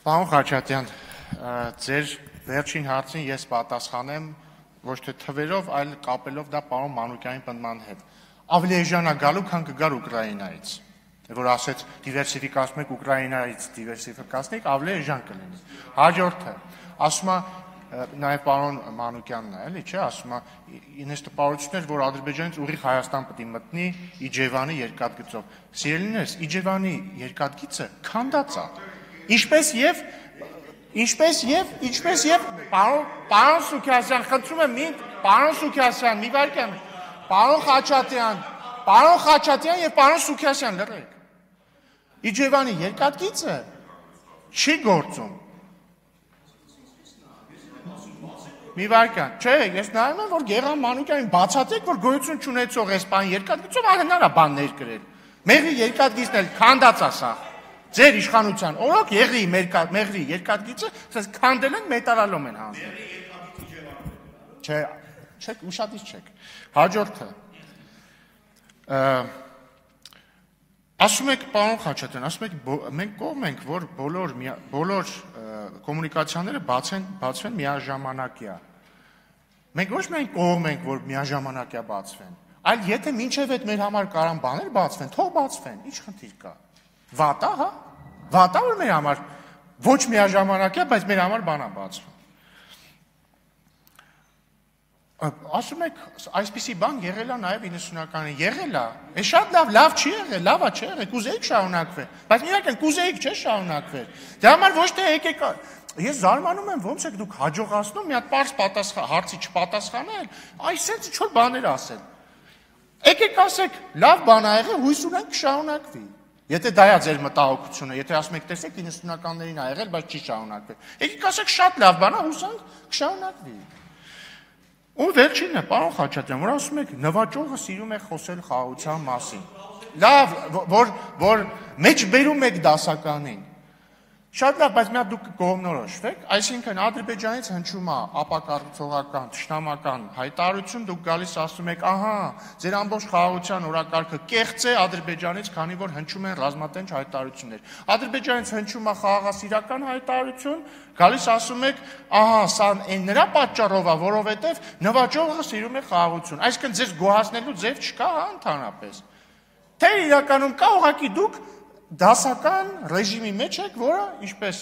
Պարոն Խաչատյան, ձեր վերջին հարցին ես պատասխանեմ ոչ թե թվերով, այլ կապելով դա պարոն Մանուկյանի պնդման հետ։ Ավելի էժան է գալու, քան կգար Ուկրաինայից։ Որ ասեց դիվերսիֆիկացնում եք Ուկրաինայից դիվերսիֆիկացնեք, ավելի էժան կլինի։ Հաջորդը, ասում է նաև պարոն Մանուկյանն է, էլի, չէ, ասում է ինձ տպավորություն էր, որ Ադրբեջանից ուղիղ Հայաստան պետք է մտնի Իջևանի երկաթգծով։ Սիրելիներս, Իջևանի երկաթգիծը քանդած է։ Ինչպես եւ պարոն Սուքիասյան, խնդրում եմ պարոն Սուքիասյան, մի վայրկյան, պարոն Խաչատյան եւ պարոն Սուքիասյան, լռեք։ Իջևանի երկաթգիծը չի գործում։ Մի վայրկյան, չէ, ես նայում եմ, որ Գեղամ Մանուկյանին բացատրեք, որ գոյություն չունեցող էսպան երկաթգծով ահնար է բաններ գրել։ Մեղրի երկաթգիծն էլ քանդած է սա։ Ձեր իշխանության օրոք մեղրի երկաթգիծը ասես քանդել են մետալալում են հանձնել։ Չէ, չեք ուշադիր չեք։ Հաջորդը ասում եք պարոն Խաչատյան, ասում եք մենք կողմ ենք, որ բոլոր կոմունիկացիաները բացվեն միաժամանակյա։ Մենք ոչ միայն կողմ ենք, որ միաժամանակյա բացվեն, այլ եթե մինչև այդ մեր համար կարան բաներ բացվեն, թող բացվեն, ինչ խնդիր կա։ Վատա, հա։ Վատա որ մեր համար ոչ միաժամանակյա, բայց մեր համար բանա բացվում։ Ասում եք, այսպիսի բան եղել է նաև 90-ականին, եղել է, շատ լավ չի եղել, լավ է չի եղել, կուզեիք շարունակվել, բայց միայն կուզեիք չէ շարունակվել։ Դե համար ոչ թե եկեք, ես զարմանում եմ, ոնց եք դուք հաջողացնում մի հատ պարզ հարցի չպատասխանել, այսինքն ինչ-որ բաներ ասել։ Եկեք ասեք, լավ բան ա եղել, հույս ունենք կշարունակվի։ Եթե դա է ձեր մտահոգությունը, եթե ասում եք, տեսեք 90-ականներին ա եղել, բայց չի շարունակվել։ Եկեք ասեք, շատ լավ բան ա, հուսանք կշարունակվի։ Ու վերջինն է, պարոն Խաչատյան, որ ասում եք, նվաճողը սիրում է խոսել խաղաղության մասին։ Լավ, որ մեջ բերում եք դասականին։ Շատ լավ, բայց մի հատ դուք կողմնորոշվեք, այսինքն Ադրբեջանից հնչում է ապակառուցողական, թշնամական հայտարարություն, դուք գալիս ասում եք, ահա, ձեր ամբողջ խաղաղության օրակարգը կեղծ է Ադրբեջանից, քանի որ հնչում են ռազմատենչ հայտարարություններ։ Ադրբեջանից հնչում է խաղաղասիրական հայտարարություն, գալիս ասում եք, ահա, սա նրա պատճառով է, որովհետև նվաճողը սիրում է խաղաղություն։ Այսինքն ձեզ գոհացնելու ձև չկա, հա, ընդհանրապես։ Թե իրականում կա ուղղակի դուք դասական ռեժիմի մեջ եք, որը ինչպես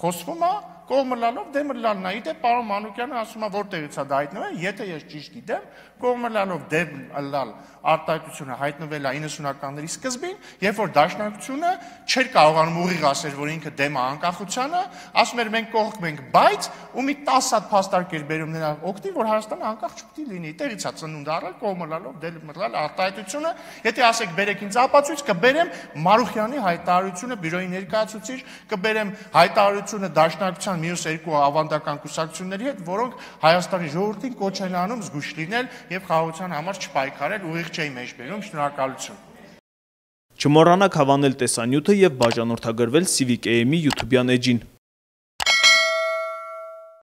խոսվում է, կողմը լալով դեմը լալն է։ Իդեպ պարոն Մանուկյանը ասում է, որտեղից է դա հայտնվել, եթե ես ճիշտ գիտեմ, կողմը լալով դեմ լալ արտահայտությունը հայտնվել է 90-ականների սկզբին, երբ որ Դաշնակցությունը չէր կարողանում ուղիղ ասել, որ ինքը դեմ է անկախությանը, ասում էր մենք կողմ ենք, բայց ու մի 10 հատ փաստարկ էր բերում նրա օգտին, որ Հայաստանը անկախ չպետք է լինի։ Տեղից է ծնունդ առել, կողմը լալով դեմ լալ արտահայտությունը, եթե ասեք բերեք ինձ ապացույց, կբերեմ Մարուխյանի հայտարարությունը բյուրոյի ներկայացուցիչ, կբերեմ հայտարարությունը Դաշնակցության մյուս երկու ավանդական կուսակցությունների հետ, որոնք Հայաստանի ժողովրդին կոչ են անում զգույշ լինել եւ խաղաղության համար չպայքարել, ուղիղ չէի մեջ բերում, շնորհակալություն։ Չմոռանաք հավանել տեսանյութը եւ բաժանորդագրվել Civic AM-ի YouTube-յան էջին։